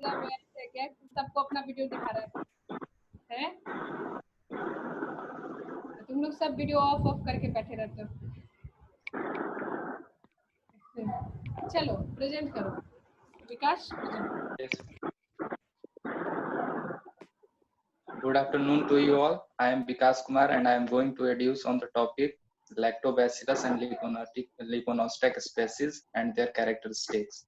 मतलब ऐसे क्या सबको अपना वीडियो दिखा रहा है? तुम लोग सब वीडियो ऑफ करके बैठे रहते हो। चलो प्रेजेंट करो विकास। Yes. Good afternoon to you all. I am Vikas Kumar and I am going to introduce on the topic Lactobacillus and Leponostic species and their characteristics.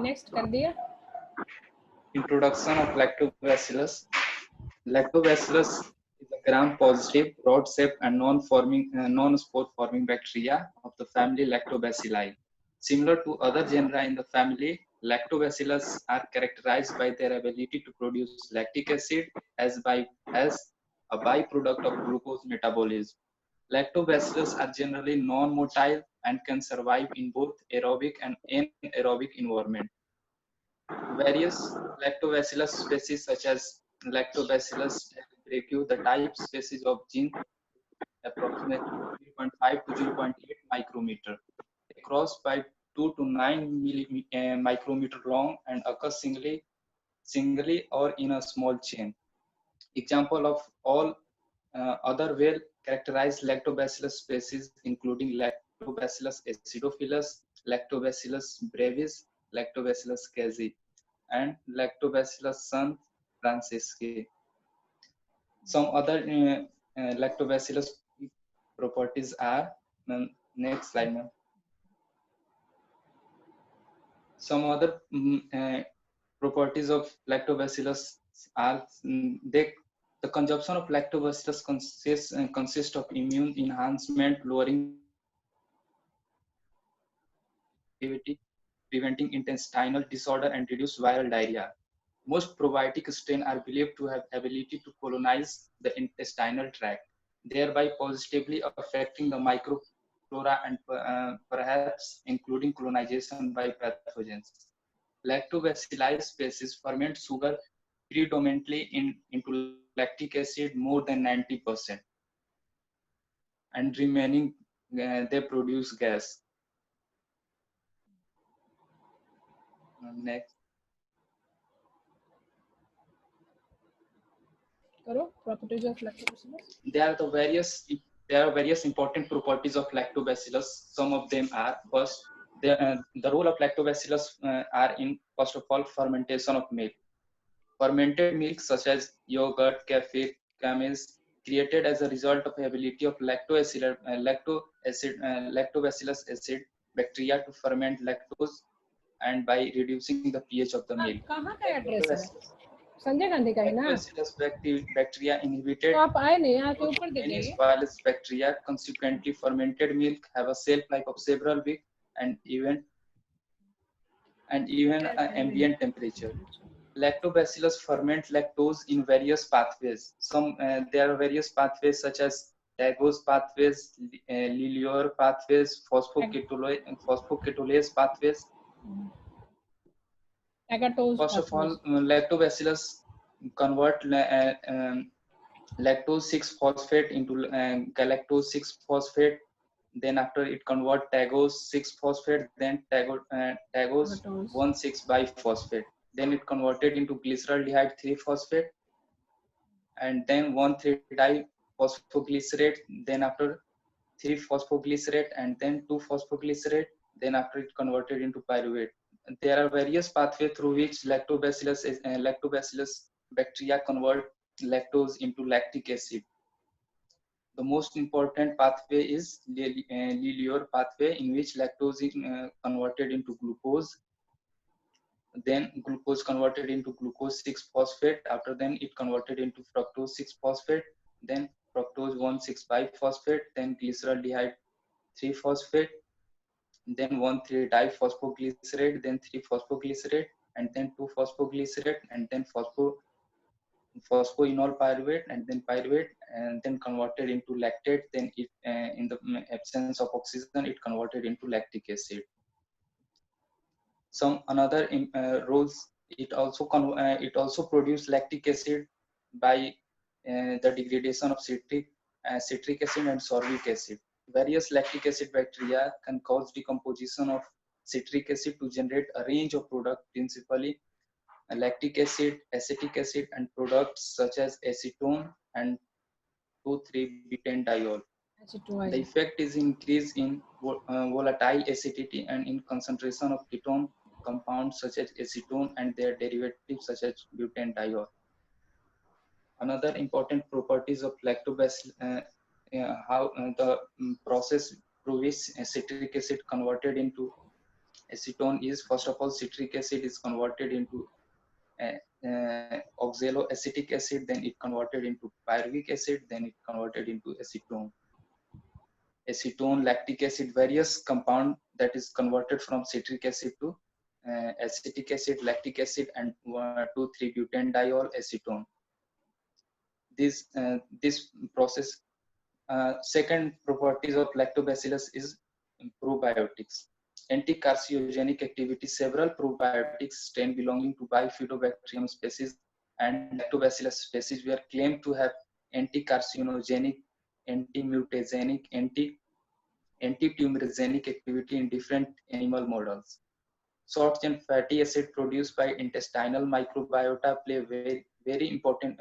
Next कर दिया। Introduction of Lactobacillus. Lactobacillus is a gram-positive, rod-shaped and non-spore-forming bacteria of the family Lactobacilli. Similar to other genera in the family, Lactobacillus are characterized by their ability to produce lactic acid as a byproduct of glucose metabolism. Lactobacillus are generally non-motile and can survive in both aerobic and anaerobic environment. Various Lactobacillus species such as Lactobacillus brachio, the type species of gene approximately 0.5 to 0.8 micrometer. They cross by 2 to 9 micrometer long and occur singly or in a small chain. Example of all other well-characterized Lactobacillus species including Lactobacillus acidophilus, Lactobacillus brevis, Lactobacillus casei, and Lactobacillus San Francisci. Some other Lactobacillus properties are, next slide, ma'am. Some other properties of Lactobacillus are the consumption of Lactobacillus consists of immune enhancement, lowering activity, preventing intestinal disorder and reduce viral diarrhea. Most probiotic strains are believed to have ability to colonize the intestinal tract, thereby positively affecting the microflora and perhaps including colonization by pathogens. Lactobacilli species ferment sugar predominantly into lactic acid more than 90%, and remaining they produce gas. Next. Properties of Lactobacillus. There are various important properties of Lactobacillus. Some of them are: first, the role of Lactobacillus are in, first of all, fermentation of milk. Fermented milk such as yogurt, kefir, cheese, created as a result of the ability of lactobacillus acid bacteria to ferment lactose and by reducing the pH of the milk. कहाँ का address है? संजय गांधी का है ना? Lactobacillus bacteria inhibited तो आप आए नहीं, यहाँ के ऊपर दे many जाइए। spirulus bacteria. Consequently, fermented milk have a shelf life of several weeks and even ambient temperature. Lactobacillus ferment lactose in various pathways. There are various pathways such as Tagose pathways, Lilior pathways, phosphoketolase pathways. First of all, Lactobacillus convert lactose 6-phosphate into galactose 6-phosphate. Then after it convert Tagose 6-phosphate, then Tagose 1,6-biphosphate. Then it converted into glyceraldehyde 3-phosphate, and then 1,3-diphosphoglycerate. Then after 3-phosphoglycerate, and then 2-phosphoglycerate. Then after it converted into pyruvate. There are various pathways through which lactobacillus bacteria convert lactose into lactic acid. The most important pathway is Lilior pathway, in which lactose is converted into glucose. Then glucose converted into glucose 6-phosphate. After then it converted into fructose 6-phosphate. Then fructose 1,6-biphosphate. Then glyceraldehyde 3-phosphate. Then 1,3-diphosphoglycerate. Then 3-phosphoglycerate, and then 2-phosphoglycerate, and then phosphoenol pyruvate, and then pyruvate, and then converted into lactate. Then it, in the absence of oxygen, it converted into lactic acid. Some another roles, it also produce lactic acid by the degradation of citric acid and sorbic acid. various lactic acid bacteria can cause decomposition of citric acid to generate a range of products, principally lactic acid, acetic acid, and products such as acetone and 2,3-butanediol. The effect is increase in volatile acidity and in concentration of ketone compounds such as acetone and their derivatives such as butanediol. Another important properties of lactobacillus, how the process through which citric acid converted into acetone is, first of all, citric acid is converted into oxaloacetic acid, then it converted into pyruvic acid, then it converted into acetone. Acetone, lactic acid, various compound that is converted from citric acid to acetic acid, lactic acid, and 2,3-butanediol acetone. This process. Second properties of lactobacillus is probiotics. Anti-carcinogenic activity. Several probiotics strain belonging to Bifidobacterium species and Lactobacillus species were claimed to have anti-carcinogenic, anti-mutagenic, anti-tumorigenic activity in different animal models. Short chain fatty acid produced by intestinal microbiota play a very important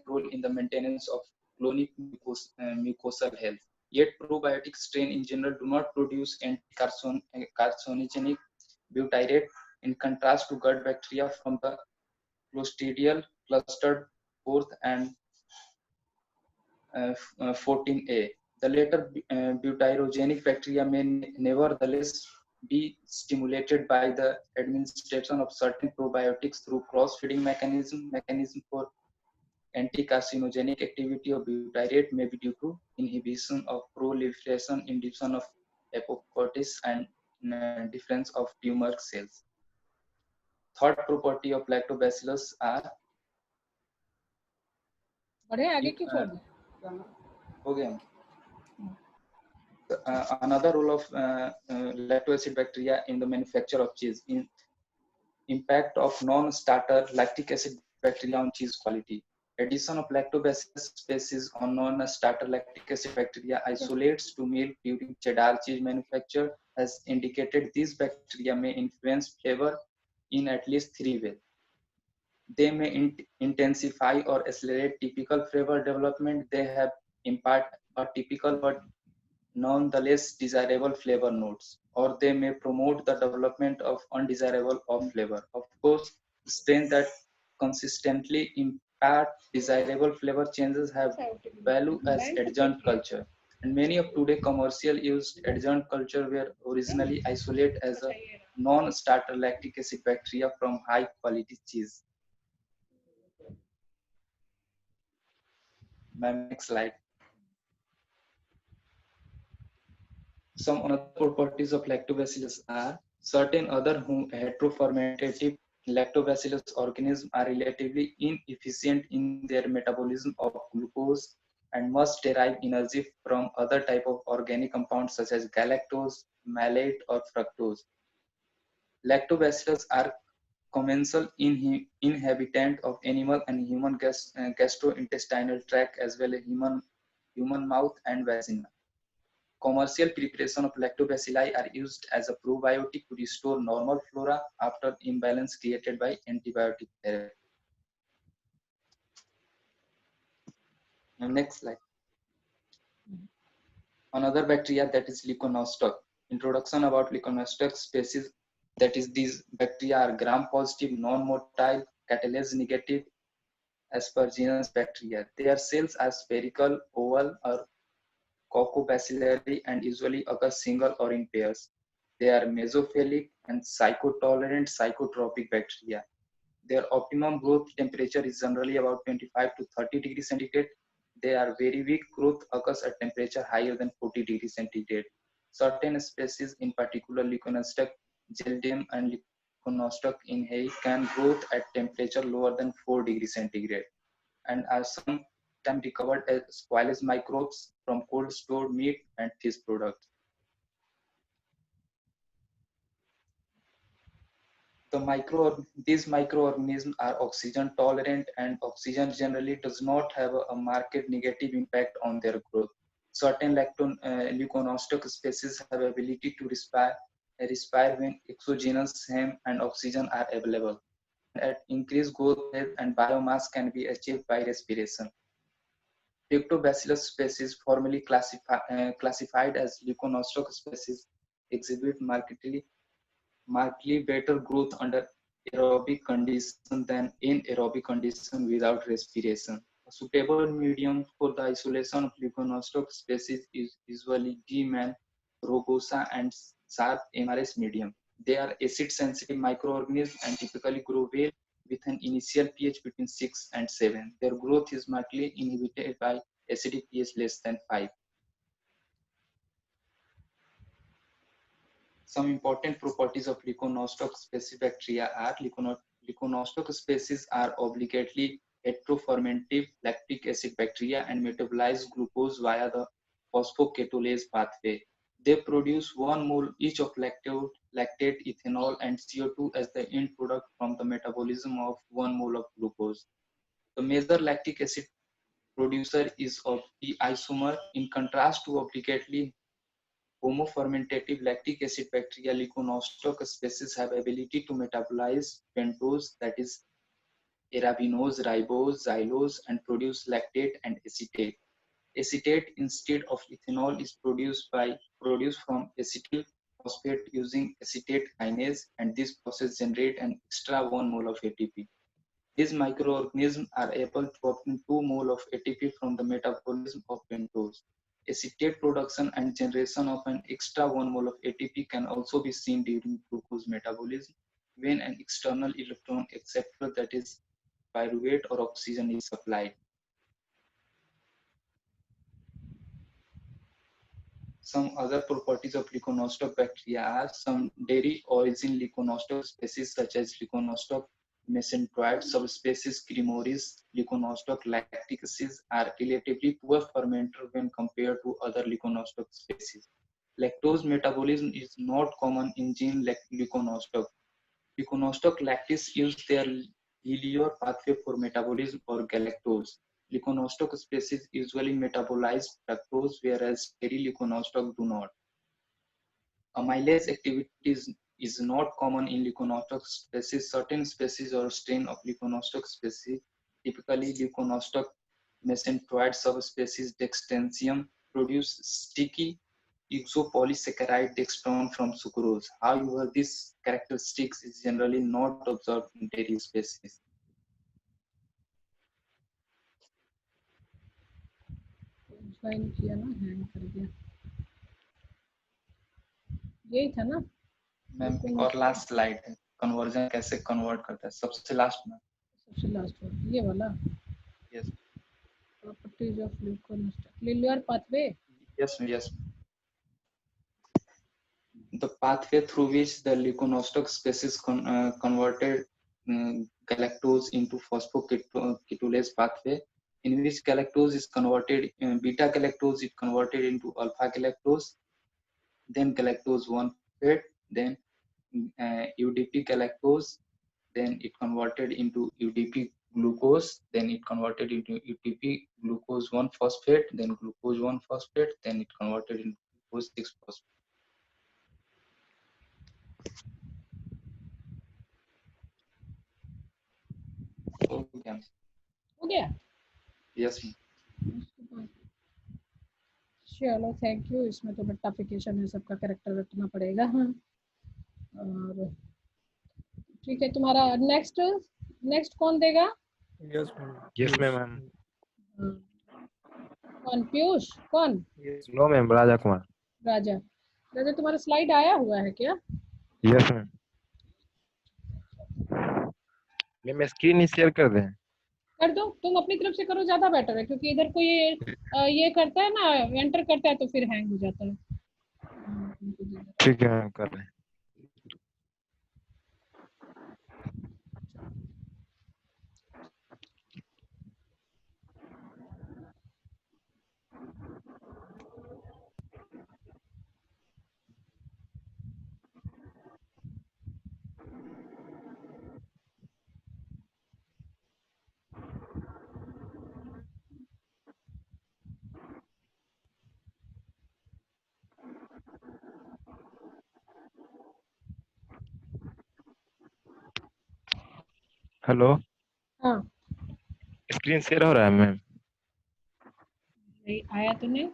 role in the maintenance of colonic mucosal health. Yet probiotic strain in general do not produce anti-carcinogenic butyrate in contrast to gut bacteria from the Clostridial clustered 4th and 14A. The later butyrogenic bacteria may nevertheless be stimulated by the administration of certain probiotics through cross-feeding mechanism for anti-carcinogenic activity of butyrate may be due to inhibition of proliferation, induction of apoptosis, and difference of tumor cells. Third property of lactobacillus are another role of lactobacillus bacteria in the manufacture of cheese. Impact of non-starter lactic acid bacteria on cheese quality. Addition of lactobacillus species on non-starter lactic acid bacteria isolates to milk during cheddar cheese manufacture has indicated these bacteria may influence flavor in at least 3 ways. They may intensify or accelerate typical flavor development. They have impart a typical but nonetheless desirable flavor notes, or they may promote the development of undesirable off flavor. Of course, strains that consistently impart desirable flavor changes have value as adjunct culture. And many of today commercial used adjunct culture were originally isolated as a non-starter lactic acid bacteria from high quality cheese. Next slide. Some other properties of lactobacillus are certain other heterofermentative lactobacillus organisms are relatively inefficient in their metabolism of glucose and must derive energy from other type of organic compounds such as galactose, malate, or fructose. Lactobacillus are commensal inhabitant of animal and human gastrointestinal tract as well as human mouth and vagina. Commercial preparation of lactobacilli are used as a probiotic to restore normal flora after imbalance created by antibiotic therapy. Next slide. Another bacteria that is Leuconostoc. Introduction about Leuconostoc species, that is these bacteria are gram-positive, non-motile, catalase negative aspergillus bacteria. Their cells are spherical, oval, or cocobacillary and usually occur single or in pairs. They are mesophilic and psychotolerant psychotropic bacteria. Their optimum growth temperature is generally about 25 to 30 degrees centigrade. They are very weak. Growth occurs at temperature higher than 40 degrees centigrade. Certain species, in particular Leuconostoc geldium and Leuconostoc inhei, can grow at temperature lower than 4 degrees centigrade and are sometimes recovered as spoilage microbes from cold stored meat and fish products. These microorganisms are oxygen tolerant, and oxygen generally does not have a marked negative impact on their growth. certain leuconostoc species have ability to respire when exogenous heme and oxygen are available. At increased growth rate and biomass can be achieved by respiration. Lactobacillus species, formerly classified as leuconostoc species, exhibit markedly better growth under aerobic conditions than anaerobic conditions without respiration. A suitable medium for the isolation of leuconostoc species is usually G-Man, rugosa, and sharp MRS medium. They are acid-sensitive microorganisms and typically grow well with an initial pH between 6 and 7. Their growth is markedly inhibited by acidic pH less than 5. Some important properties of leuconostoc species bacteria are leuconostoc species are obligately heterofermentive lactic acid bacteria and metabolize glucose via the phosphocatolase pathway. They produce 1 mole each of lactate, ethanol, and CO2 as the end product from the metabolism of 1 mole of glucose. The major lactic acid producer is of the isomer. In contrast to obligately homofermentative lactic acid bacteria, leuconostoc species have ability to metabolize pentose, that is arabinose, ribose, xylose, and produce lactate and acetate. Acetate instead of ethanol is produced from acetyl phosphate using acetate kinase, and this process generates an extra 1 mole of ATP. These microorganisms are able to obtain 2 mole of ATP from the metabolism of pentose. Acetate production and generation of an extra 1 mole of ATP can also be seen during glucose metabolism when an external electron acceptor, that is pyruvate or oxygen, is supplied. Some other properties of leuconostoc bacteria are some dairy origin leuconostoc species such as leuconostoc mesenteroid subspecies Cremoris, leuconostoc lactic acids are relatively poor fermenter when compared to other leuconostoc species. Lactose metabolism is not common in gene leuconostoc. Leuconostoc lactis use their Lelior pathway for metabolism or galactose. Leuconostoc species usually metabolize fructose, whereas dairy leuconostoc do not. Amylase activity is not common in leuconostoc species. Certain species or strain of leuconostoc species, typically leuconostoc mesenteroid subspecies Dextensium, produce sticky isopolysaccharide dextran from sucrose. However, this characteristics is generally not observed in dairy species. Join किया ना, hang कर गया, यही था ना ma'am और last slide है, conversion कैसे कन्वर्ट करता है, सबसे लास्ट में, सबसे लास्ट वाला, ये वाला। Yes, properties of leuconostoc Lelior pathway. yes. The pathway through which the leuconostoc species converted galactose into phosphocatolase pathway, in which galactose is converted, beta galactose is converted into alpha galactose, then galactose 1 phosphate, then UDP galactose, then it converted into UDP glucose, then it converted into UDP glucose 1 phosphate, then glucose 1 phosphate, then it converted into glucose 6 phosphate. हो गया? Yes. चलो thank you. इसमें तो मेटाफिकेशन है, सबका character रटना पड़ेगा। हाँ, और ठीक है, तुम्हारा नेक्स्ट कौन देगा? Yes ma'am. कौन? पीयूष? कौन? No ma'am, Raja Kumar. राजा, तुम्हारा स्लाइड आया हुआ है क्या? Yes ma'am. Ma'am screen share कर दें? कर दो, तुम अपनी तरफ से करो, ज्यादा बेटर है, क्योंकि इधर कोई ये करता है ना, एंटर करता है तो फिर हैंग हो जाता है। ठीक है मैम, कर रहे हैं। हेलो, हाँ, स्क्रीन शेयर हो रहा है मैम? नहीं आया तो नहीं।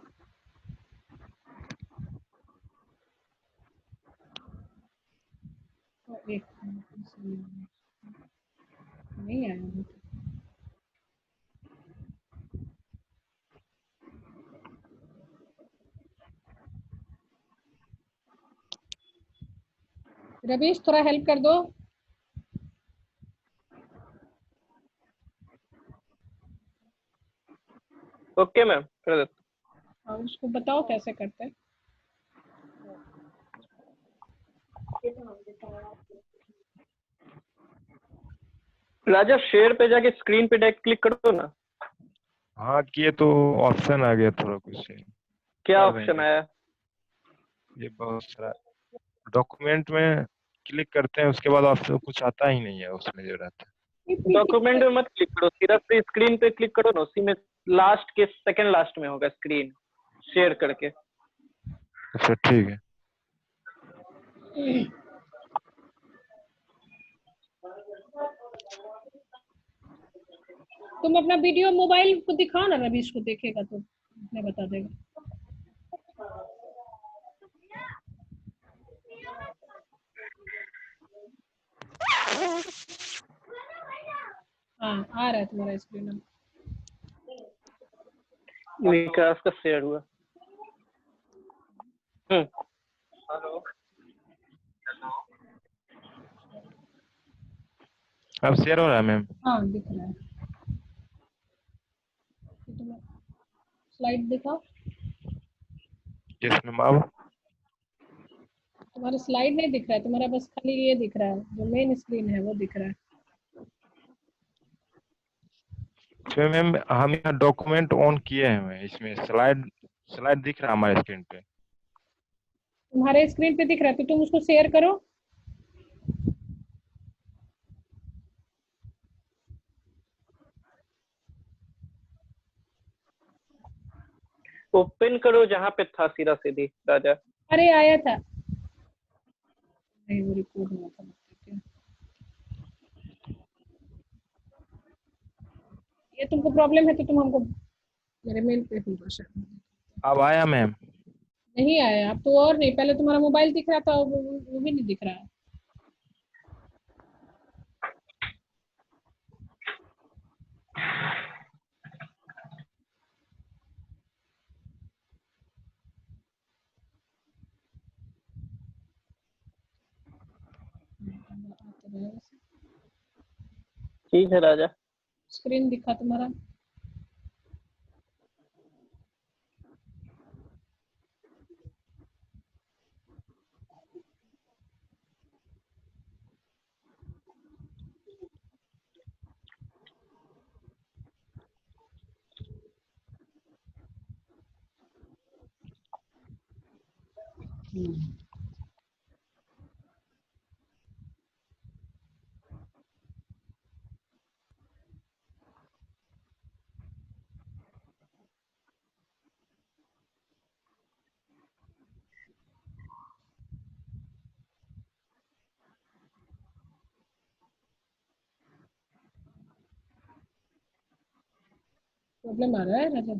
एक मिनट, नहीं आया अभी तक। रवीश थोड़ा हेल्प कर दो। ओके मैम, कर देता और उसको बताओ कैसे करते हैं। हूँ। राजा शेयर पे जाके स्क्रीन पे डायरेक्ट क्लिक करो ना। हाँ किए तो ऑप्शन आ गया थोड़ा कुछ। क्या कर ऑप्शन देंगे। आया? ये बहुत सारा डॉक्यूमेंट में क्लिक करते हैं, उसके बाद ऑप्शन कुछ आता ही नहीं है उसमें जो रहता है। डॉक्यूमेंट में मत क्लिक करो, सिर्फ स्क्रीन पे क्लिक करो ना, उसी में लास्ट के सेकंड लास्ट में होगा स्क्रीन शेयर करके। अच्छा ठीक है। तुम अपना वीडियो मोबाइल को दिखाओ ना, रवीश को देखेगा तो मैं बता देगा। हाँ आ रहा है तुम्हारा स्क्रीन। विकास का शेयर हुआ। हेलो, अब शेयर हो रहा है मैम? हाँ दिख रहा है। स्लाइड दिखाओ। Yes ma'am. अब तुम्हारा स्लाइड नहीं दिख रहा है, तुम्हारा बस खाली ये दिख रहा है, जो मेन स्क्रीन है वो दिख रहा है। इसमें मैम हम यहाँ डॉक्यूमेंट ऑन किए हैं, मैं इसमें स्लाइड स्लाइड दिख रहा है हमारे स्क्रीन पे। तुम्हारे स्क्रीन पे दिख रहा है तो तुम उसको शेयर करो। ओपन करो जहाँ पे था सीधा सीधी राजा। अरे आया था, नहीं वो रिकॉर्ड हुआ था। ये तुमको प्रॉब्लम है तो तुम हमको मेरे मेल पे ही कर सकते हो। अब आया मैम? नहीं आया अब तो, और नहीं, पहले तुम्हारा मोबाइल दिख रहा था, वो भी नहीं दिख रहा है। ठीक है राजा। स्क्रीन दिखा तुम्हारा। प्रॉब्लम आ रहा है राजा?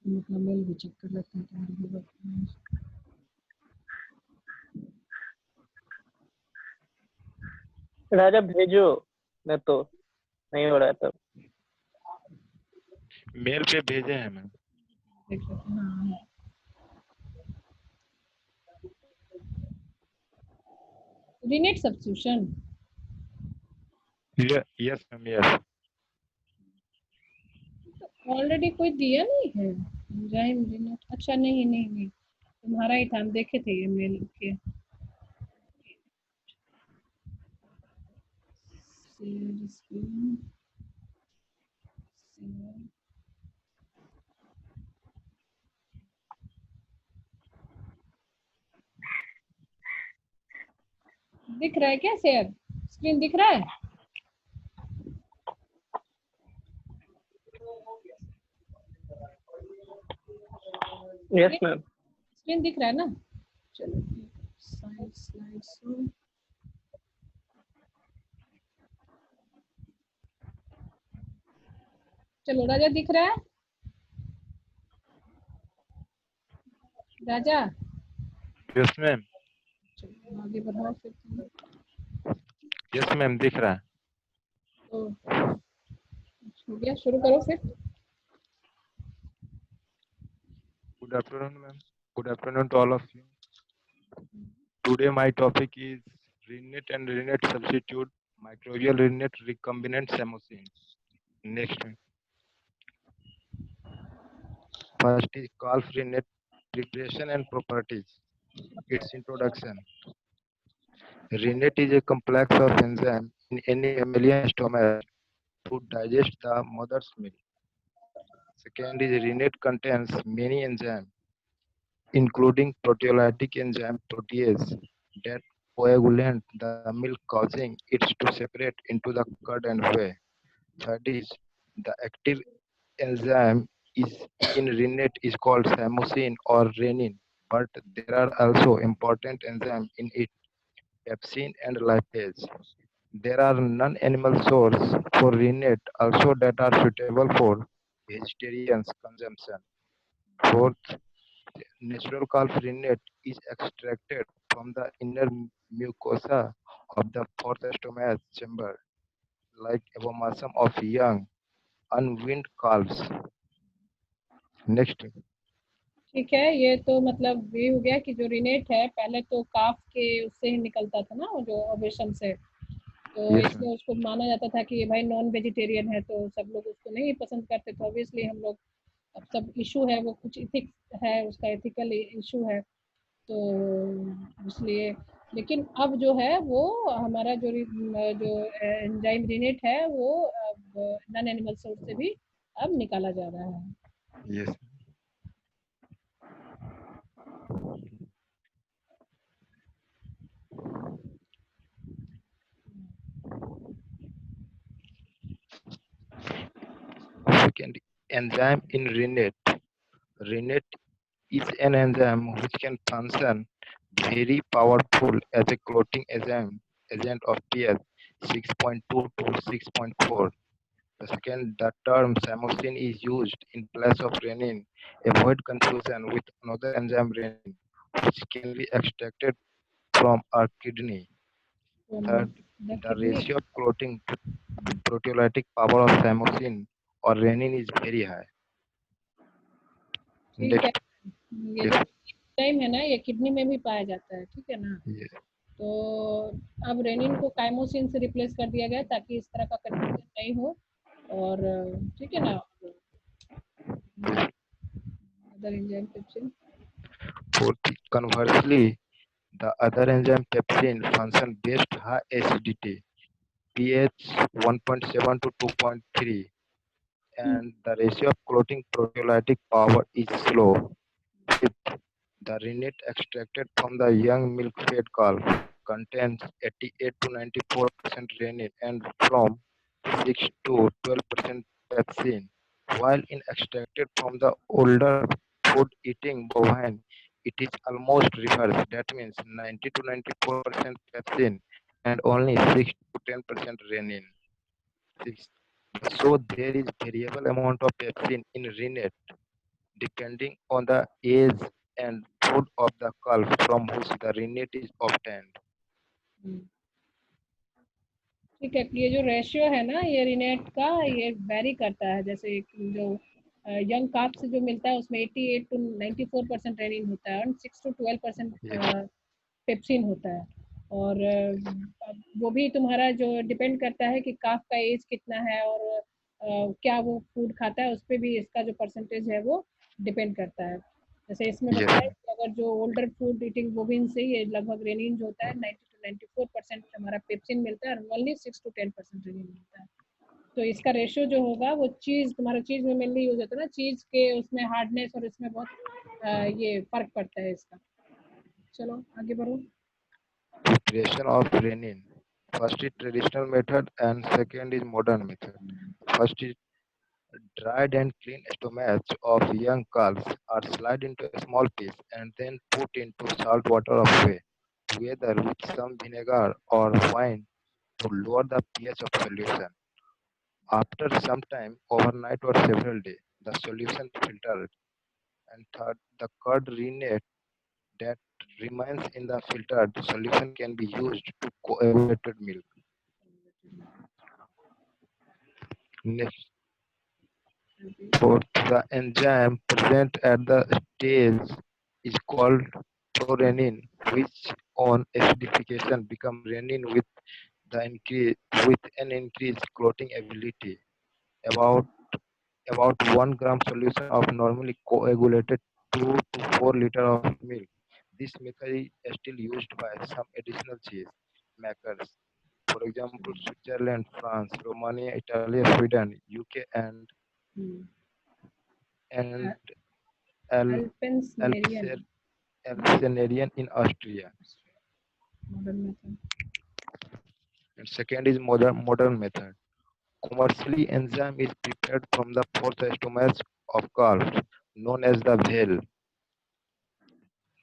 हम अपना मेल भी चेक कर लेते हैं तुम्हारे मोबाइल। राजा भेजो, मैं तो नहीं हो रहा है तब। मेल पे भेजे हैं मैम। देख लेते हैं। हाँ रीनेट substitution. Yes ma'am yes. Already कोई दिया नहीं है एंजाइम रीनेट। अच्छा नहीं नहीं नहीं, तुम्हारा ही था, हम देखे थे ये मेल के। Share screen, share. दिख रहा है क्या शेयर स्क्रीन दिख रहा है? Yes ma'am. स्क्रीन दिख रहा है ना? चलो स्लाइड शो। चलो राजा दिख रहा है? राजा यस मैम, चलो आगे बढ़ाओ फिर तुम। यस मैम दिख रहा है। तो हो गया, शुरू करो फिर। Good afternoon ma'am, good afternoon to all of you. Today my topic is rennet and rennet substitute, microbial rennet recombinant samosin. Next, first is calf rennet preparation and properties. Its introduction. Rennet is a complex of enzymes in any mammalian stomach to digest the mother's milk. Second is rennet contains many enzymes, including proteolytic enzyme protease that coagulate the milk, causing it to separate into the curd and whey. Third is the active enzyme is in rennet is called samosin or renin, but there are also important enzymes in it, pepsin and lipase. There are non-animal sources for rennet also that are suitable for vegetarians consumption. Fourth, natural calf rennet is extracted from the inner mucosa of the fourth stomach chamber, like abomasum of young unweaned calves. Next, ठीक है, ये तो मतलब ये हो गया कि जो रिनेट है पहले तो काफ के उससे ही निकलता था ना, वो जो ओवेशन से, तो yes, इसलिए उसको माना जाता था कि ये भाई नॉन वेजिटेरियन है, तो सब लोग उसको नहीं पसंद करते थे। ऑब्वियसली हम लोग, अब सब इशू है वो कुछ इथिक्स है, उसका एथिकल इशू है, तो इसलिए। लेकिन अब जो है वो हमारा जो एंजाइम रिनेट है वो अब नॉन एनिमल सोर्स से भी अब निकाला जा रहा है। yes. Second, enzyme in rennet. Rennet is an enzyme which can function very powerful as a clotting agent of pH 6.2 to 6.4. The second, the term samosin is used in place of renin. Avoid confusion with another enzyme renin, which can be extracted from our kidney. Third, the the kidney. ratio of clotting to proteolytic power of samosin or renin is very high. ठीक है, Next, ये जो yes, enzyme है ना ये kidney में भी पाया जाता है, ठीक है ना। yes, तो अब रेनिन को काइमोसिन से रिप्लेस कर दिया गया ताकि इस तरह का कंफ्यूजन नहीं हो, और ठीक है ना। Other enzyme pepsin. fourth, conversely, the other enzyme pepsin function best high acidity, pH 1.7 to 2.3, and the ratio of clotting proteolytic power is slow. Fifth, the rennet extracted from the young milk-fed calf contains 88 to 94% rennet and from 6 to 12% pepsin, while in extracted from the older food-eating bovine, it is almost reversed. That means 90 to 94% pepsin and only 6 to 10% renin. Six. So there is variable amount of pepsin in rennet depending on the age and food of the calf from which the rennet is obtained. ठीक है, ये जो ratio है ना ये रिनेट का, ये very करता है। जैसे जो यंग काफ से जो मिलता है उसमें 88 टू 94% रेनिन होता है और 6 टू 12% Yes. पेप्सिन होता है। और वो भी तुम्हारा जो डिपेंड करता है कि काफ का एज कितना है और क्या वो फूड खाता है, उस पर भी इसका जो परसेंटेज है वो डिपेंड करता है। जैसे इसमें Yes. बताया कि अगर जो ओल्डर फूड ईटिंग बोविन से ये लगभग रेनिन जो होता है 90 to 94% हमारा पेप्सिन मिलता है और ओनली 6 to 10% रेनिन मिलता है। तो इसका रेशियो जो होगा वो चीज, तुम्हारा चीज में मेनली यूज होता है ना, चीज के उसमें हार्डनेस और इसमें बहुत ये फर्क पड़ता है इसका। चलो आगे बढ़ो। Preparation of renin. First is traditional method and second is modern method. First is dried and clean stomachs of young calves are slid into a small piece and then put into salt water of whey, together with some vinegar or wine to lower the pH of solution. After some time, overnight or several days, the solution filtered. And third, the curd rennet that remains in the filtered solution can be used to coagulated milk. Next, fourth, the enzyme present at the stage is called prorenin, which on acidification become renin the increase with an increased clotting ability. About about 1 gram solution of normally coagulated 2 to 4 liter of milk. This method is still used by some additional cheese makers. For example, Switzerland, France, Romania, Italy, Sweden, UK, Hmm. and Uh, Al- Alpensmerian Alpsenarian in Austria. modern method. And second is modern method. Commercially, enzyme is prepared from the fourth stomach of calves, known as the veal.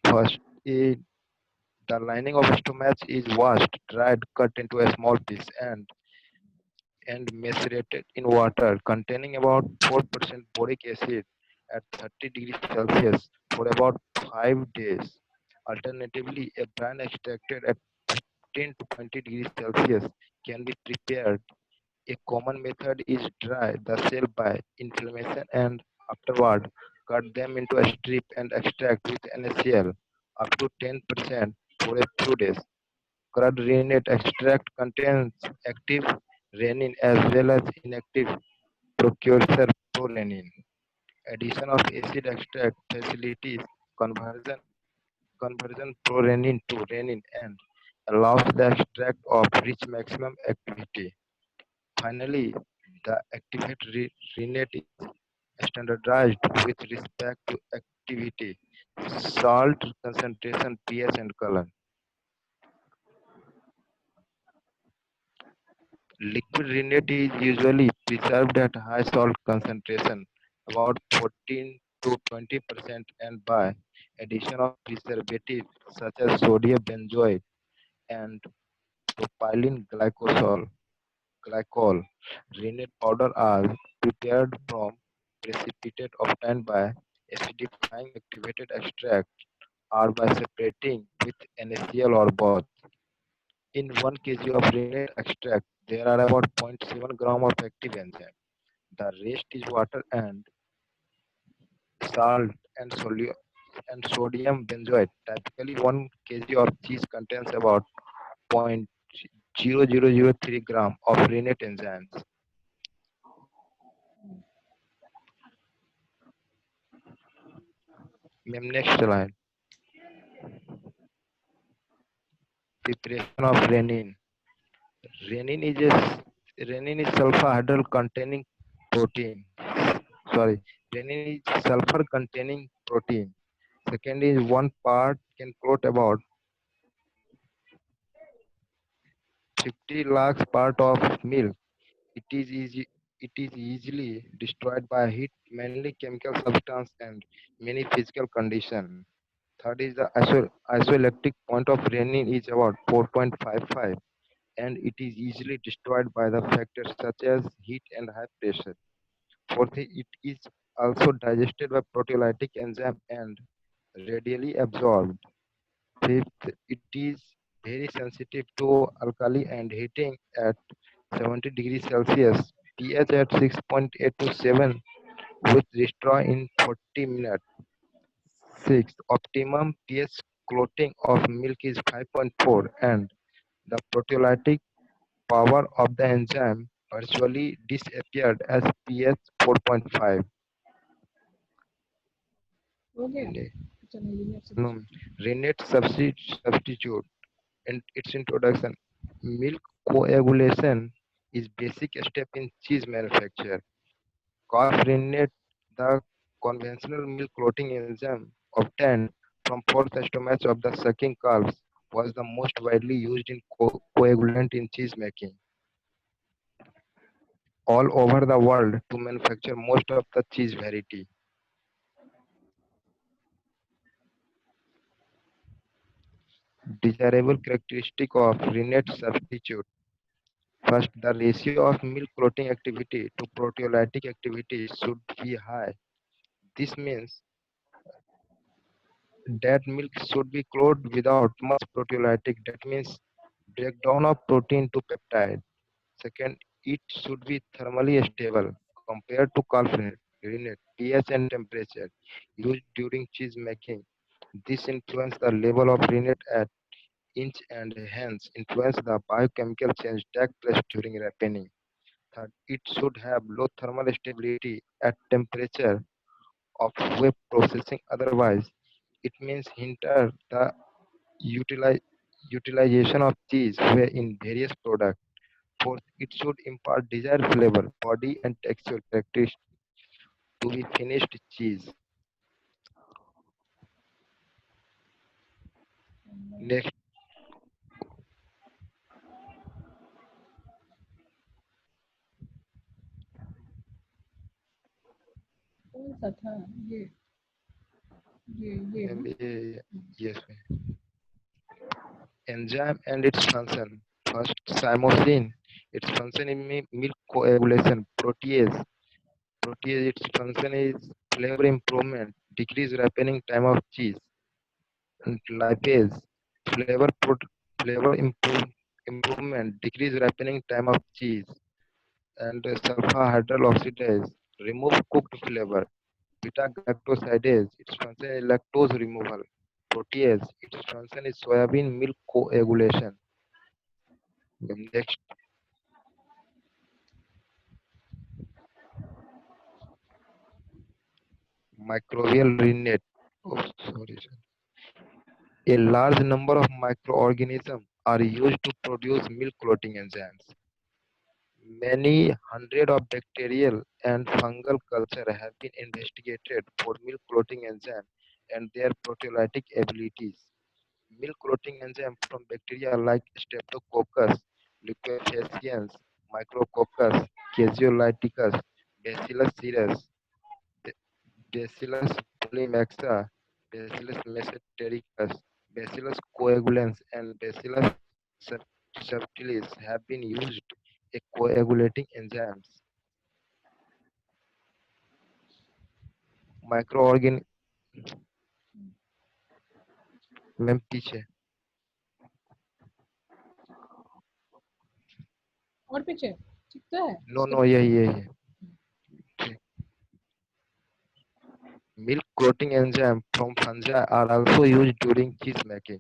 First, the lining of stomach is washed, dried, cut into a small piece, and macerated in water containing about 4% boric acid at 30 degrees Celsius for about 5 days. Alternatively, a brine extracted at 15 to 20 degrees Celsius can be prepared. A common method is dry the cell by inflammation and afterward cut them into a strip and extract with NaCl up to 10% for a few days. Curd rennet extract contains active renin as well as inactive precursor prorenin. Addition of acid extract facilitates conversion prorenin to renin and allows the extract of reach maximum activity. Finally, the activate rennet is standardized with respect to activity, salt concentration, pH, and color. Liquid rennet is usually preserved at high salt concentration, about 14 to 20%, and by addition of preservatives such as sodium benzoate and propylene glycol. Rennet powder are prepared from precipitate obtained by acidifying activated extract or by separating with NaCl or both. In 1 kg of rennet extract, there are about 0.7 gram of active enzyme. The rest is water and salt and sodium benzoate. Typically, 1 kg of cheese contains about 0.0003 gram of rennet enzymes. Next slide. Preparation of renin. Renin is renin is sulfur hydride containing protein. Sorry, renin is sulfur containing protein. Second is one part can float about 50 lakhs part of milk. It is easy. It is easily destroyed by heat, mainly chemical substance and many physical condition. Third is the isoelectric point of renin is about 4.55 and it is easily destroyed by the factors such as heat and high pressure. Fourth, it is also digested by proteolytic enzyme and readily absorbed. Fifth, it is very sensitive to alkali and heating at 70 degrees Celsius, pH at 6.8 to 7 with destroy in 40 minutes. Sixth, optimum pH clotting of milk is 5.4 and the proteolytic power of the enzyme virtually disappeared as pH 4.5. हो गया चलो No, rennet substitute and its introduction. Milk coagulation is basic step in cheese manufacture. Calf rennet, the conventional milk clotting enzyme obtained from fourth stomach of the sucking calves, was the most widely used in coagulant in cheese making all over the world to manufacture most of the cheese variety. Desirable characteristic of rennet substitute. First, the ratio of milk clotting activity to proteolytic activity should be high. This means that milk should be clotted without much proteolytic. That means breakdown of protein to peptide. Second, it should be thermally stable compared to rennet, pH and temperature used during cheese making. This influences the level of rennet at inch and hence influence the biochemical change take place during ripening. Third, it should have low thermal stability at temperature of web processing. Otherwise, it means hinder the utilize, utilization of cheese where in various products. Fourth, it should impart desired flavor, body, and texture characteristics to be finished cheese. Next, कौन सा था ये ये ma'am, ना? yes, ma'am. Enzyme and its function. First, chymosin. Its function in milk coagulation. Protease. Its function is flavor improvement, decrease ripening time of cheese. And lipase. Flavor flavor improvement, decrease ripening time of cheese. And sulfur hydroxylase. Remove cooked flavor. Beta galactosidase. Its function is lactose removal. Protease. Its function is soybean milk coagulation. Next, microbial rennet. Oh, sorry, sir. A large number of microorganisms are used to produce milk clotting enzymes. Many hundred of bacterial and fungal culture have been investigated for milk clotting enzyme and their proteolytic abilities. Milk clotting enzyme from bacteria like Streptococcus, liquefaciens, Micrococcus, Caseolyticus, Bacillus cereus, Bacillus polymaxa, Bacillus mesentericus, Bacillus coagulans, and Bacillus subtilis have been used as coagulating enzymes. Microorgan ma'am पीछे और पीछे ठीक तो है? No यही है milk coating enzyme from fungi are also used during cheese making.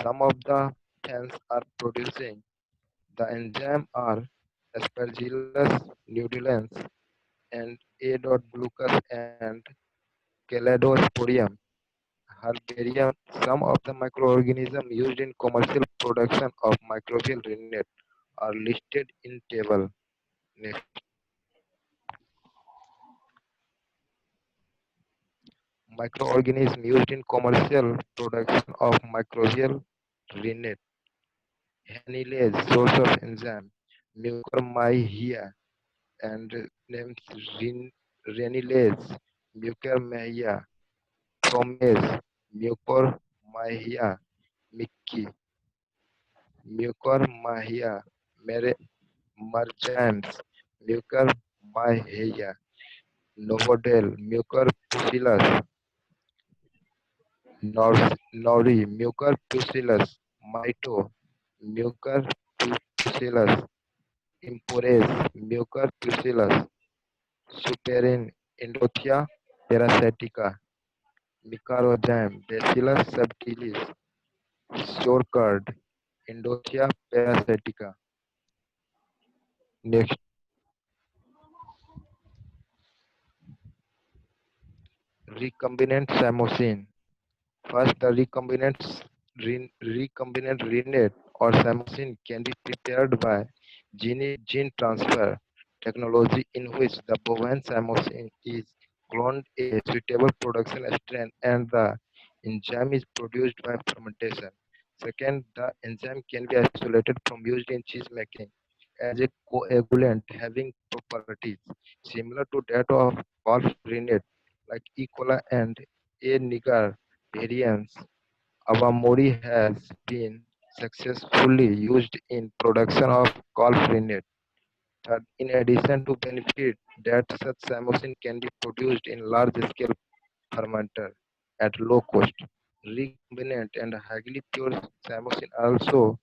Some of the fans are producing the enzyme are Aspergillus nudulans and A. glucas and Caledosporium herbarium. Some of the microorganisms used in commercial production of microbial rennet are listed in table. Next, microorganisms used in commercial production of microbial rennet. Hanylase, source of enzyme, Mucormyhea, and names Renylase, Mucormyhea, Promase, Mucormyhea, Mickey, Mucormyhea, Marjans, Mucormyhea, Novodel, Mucorpucillus, Nori, Mucorpucillus, Mito, Mucorpucillus, Impores, Mucorpucillus, Superin, Endothea parasitica, Micarogyme, Bacillus subtilis, Sorcard, Endothea parasitica. Next, recombinant chymosin. First, the recombinant rennet or chymosin can be prepared by gene transfer technology in which the bovine chymosin is cloned a suitable production strain and the enzyme is produced by fermentation. Second, the enzyme can be isolated from used in cheese making as a coagulant having properties similar to that of calf rennet like E. coli and A. niger variants. Awamori has been successfully used in production of call-free. Third, in addition to benefit that such samosin can be produced in large-scale fermenter at low cost, recombinant and highly pure samosin also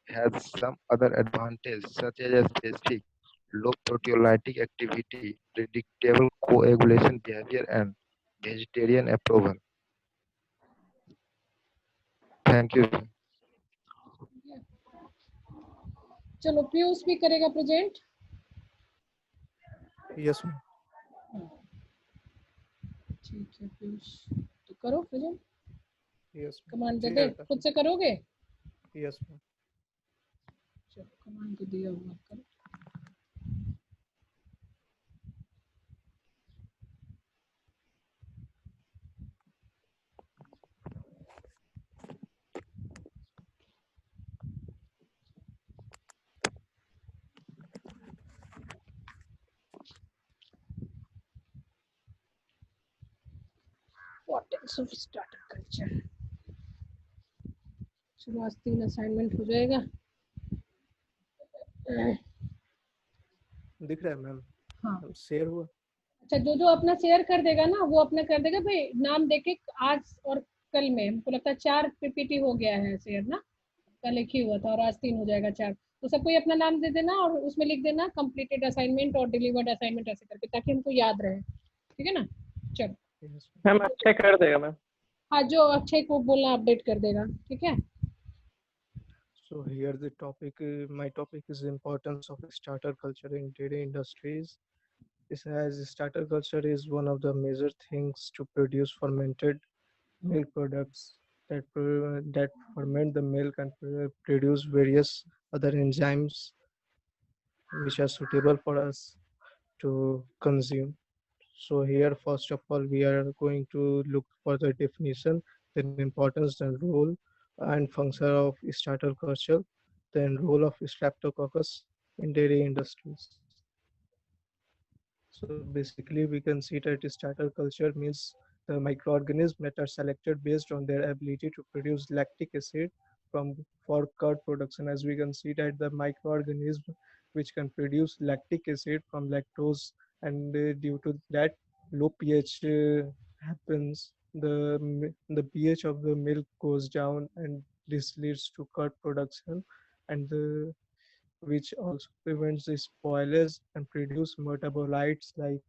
has some other advantages such as a specific low proteolytic activity, predictable coagulation behavior, and vegetarian approval. Thank you. चलो पीयूष भी करेगा present. Yes, ma'am. ठीक है पीयूष, तो करो present. Yes, ma'am. Command दे जी, दे, करता खुद से करोगे? हूँ। Yes, ma'am. चलो कमांड तो दिया हुआ करो। Importance of starter culture। चलो आज 3 असाइनमेंट हो जाएगा। दिख रहा है मैम? हाँ शेयर हुआ? अच्छा, जो जो अपना शेयर कर देगा ना वो अपना कर देगा भाई, नाम देके आज और कल में। हमको लगता है 4 पीपीटी हो गया है शेयर ना, कल एक ही हुआ था और आज 3 हो जाएगा 4। तो सबको अपना नाम दे देना और उसमें लिख देना कंप्लीटेड असाइनमेंट और डिलीवर्ड असाइनमेंट ऐसे करके, ताकि हमको याद रहे। ठीक है ना? चलो Yes, मैम अच्छे कर देगा मैम। हाँ, जो अक्षय को बोलना अपडेट कर देगा। ठीक है। so here the topic, my topic is importance of starter culture in dairy industries. This as starter culture is one of the major things to produce fermented milk products that ferment the milk and produce various other enzymes which are suitable for us to consume. So here, first of all, we are going to look for the definition, then importance, then role and function of starter culture, then role of Streptococcus in dairy industries. So basically, we can see that starter culture means the microorganisms that are selected based on their ability to produce lactic acid from for curd production. As we can see that the microorganism which can produce lactic acid from lactose, and due to that low pH happens, the pH of the milk goes down, and this leads to curd production, and the which also prevents the spoilage and produce metabolites like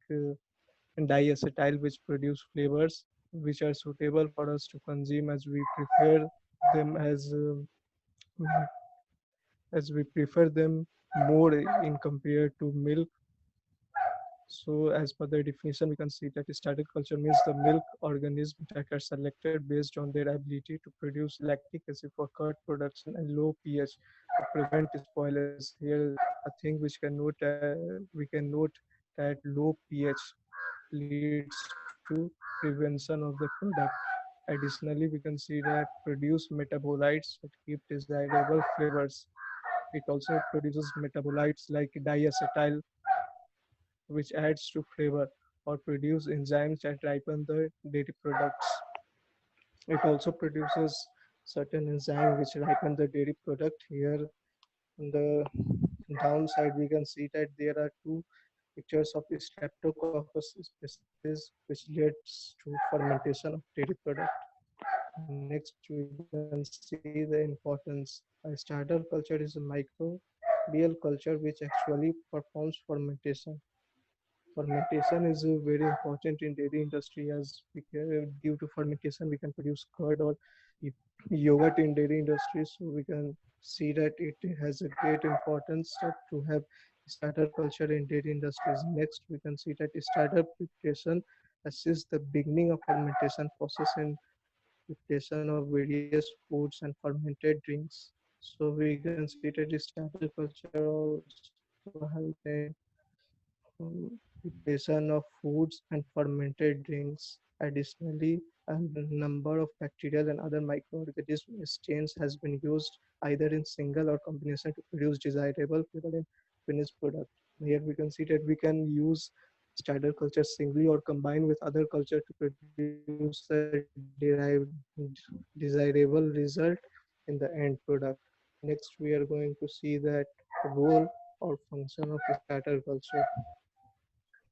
diacetyl, which produce flavors which are suitable for us to consume as we prefer them as we prefer them more in compared to milk. So as per the definition, we can see that starter culture means the milk organisms that are selected based on their ability to produce lactic acid for curd production and low pH to prevent spoilage. Here, a thing which we can note that low pH leads to prevention of the product. Additionally, we can see that produce metabolites that keep desirable flavors. It also produces metabolites like diacetyl, which adds to flavor, or produce enzymes that ripen the dairy products. It also produces certain enzymes which ripen the dairy product. Here on the downside, we can see that there are two pictures of Streptococcus species which leads to fermentation of dairy product. Next, we can see the importance. A starter culture is a microbial culture which actually performs fermentation. Fermentation is very important in dairy industry, as due to fermentation we can produce curd or yogurt in dairy industry. So we can see that it has a great importance to have starter culture in dairy industries. Next, we can see that starter preparation assists the beginning of fermentation process in preparation of various foods and fermented drinks. So we can see that the starter culture also helps in preparation of foods and fermented drinks. Additionally, a number of bacterial and other microorganism stains has been used either in single or combination to produce desirable flavor in finished product. Here we can see that we can use starter culture singly or combine with other culture to produce a desirable result in the end product. Next, we are going to see that role or function of starter culture.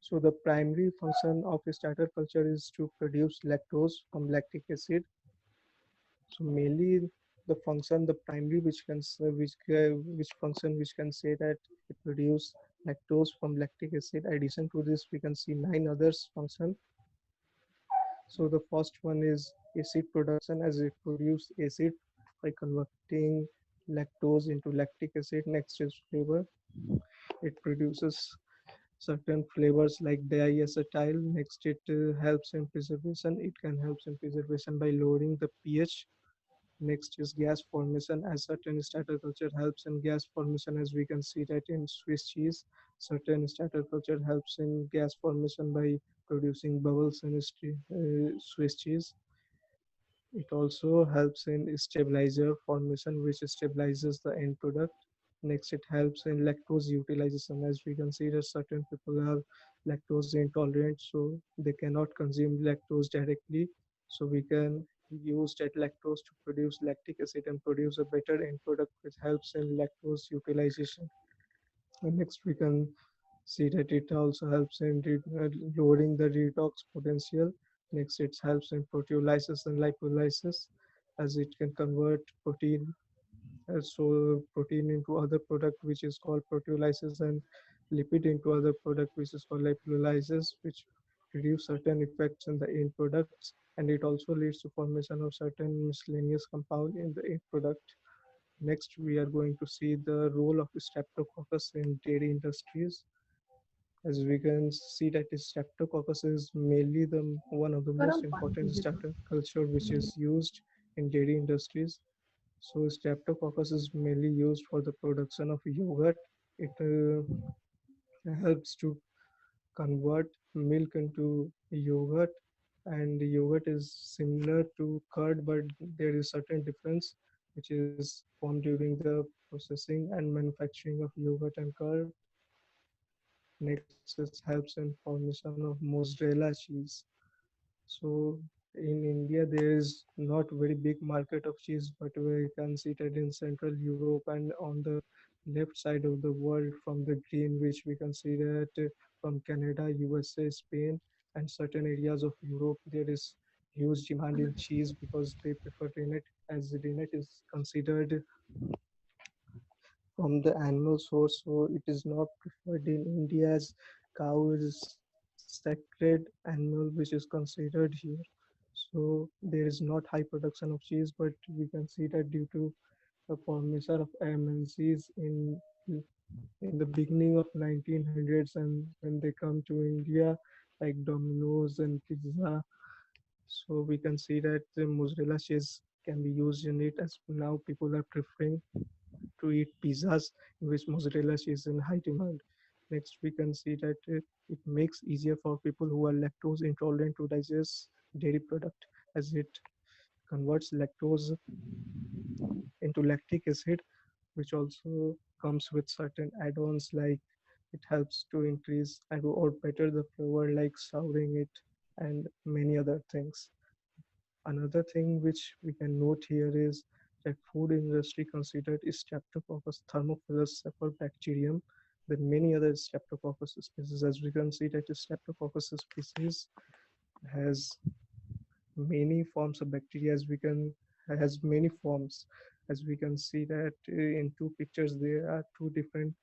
So the primary function of starter culture is to produce lactose from lactic acid. So mainly the function, the primary which can which function which can say that it produce lactose from lactic acid. Addition to this, we can see 9 others function. So the first one is acid production, as it produce acid by converting lactose into lactic acid. Next is flavor. It produces certain flavors like diacetyl. Next, it helps in preservation. It can help in preservation by lowering the pH. Next is gas formation, as certain starter culture helps in gas formation, as we can see that in Swiss cheese. Certain starter culture helps in gas formation by producing bubbles in Swiss cheese. It also helps in stabilizer formation, which stabilizes the end product. Next, it helps in lactose utilization, as we can see that certain people are lactose intolerant, so they cannot consume lactose directly. So we can use that lactose to produce lactic acid and produce a better end product, which helps in lactose utilization. And next, we can see that it also helps in lowering the redox potential. Next, it helps in proteolysis and lipolysis, as it can convert protein, so protein into other product which is called proteolysis, and lipid into other product which is called lipolysis, which produce certain effects in the end products, and it also leads to formation of certain miscellaneous compound in the end product. Next, we are going to see the role of Streptococcus in dairy industries. As we can see that Streptococcus is mainly the one of the most important starter culture which is used in dairy industries. So Streptococcus is mainly used for the production of yogurt. It helps to convert milk into yogurt, and yogurt is similar to curd, but there is certain difference which is formed during the processing and manufacturing of yogurt and curd. Next, it helps in formation of mozzarella cheese. So in India, there is not very big market of cheese, but we can see that in Central Europe and on the left side of the world from the green, which we can see that from Canada, USA, Spain, and certain areas of Europe, there is huge demand in cheese because they prefer rennet, as rennet is considered from the animal source, so it is not preferred in India, as cow is sacred animal which is considered here. So there is not high production of cheese, but we can see that due to the formation of MNCs in the beginning of 1900s, and when they come to India, like Domino's and pizza, so we can see that the mozzarella cheese can be used in it, as now people are preferring to eat pizzas in which mozzarella cheese is in high demand. Next, we can see that it makes easier for people who are lactose intolerant to digest dairy product, as it converts lactose into lactic acid, which also comes with certain add-ons, like it helps to increase and or better the flavor, like souring it and many other things. Another thing which we can note here is that food industry considered Streptococcus thermophilus bacterium than many other Streptococcus species. As we can see that Streptococcus species has many forms of bacteria, has many forms. As we can see that in two pictures there are two different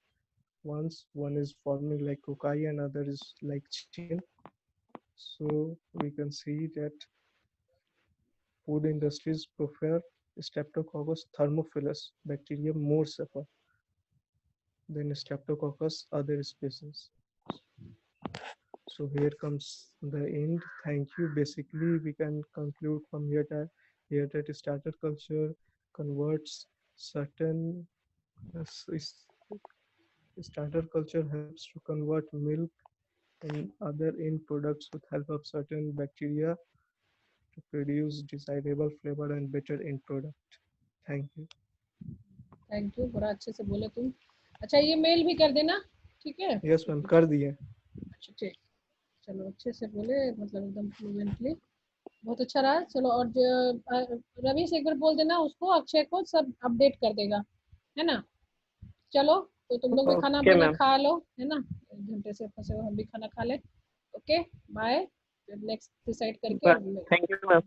ones. One is forming like cocci and other is like chicken. So we can see that food industries prefer Streptococcus thermophilus bacterium more safer than Streptococcus other species. So here comes the end. Thank you. Basically, we can conclude from here that starter culture converts certain starter culture helps to convert milk and other end products with help of certain bacteria to produce desirable flavor and better end product. Thank you. Thank you, बड़ा अच्छे से बोले तुम। अच्छा, ये mail भी कर देना, ठीक है? यस मैम, कर दिए। अच्छा ठीक, चलो अच्छे से बोले, मतलब एकदम फ्लुएंटली। बहुत अच्छा रहा। चलो, और रवि से एक बार बोल देना उसको, अक्षय को, सब अपडेट कर देगा, है ना। चलो, तो तुम लोग भी खाना ओके पीना मैम, खा लो, है ना, 1 घंटे से फंसे हो, हम भी खाना खा ले। Okay, bye. नेक्स्ट डिसाइड करके थैंक यू मैम।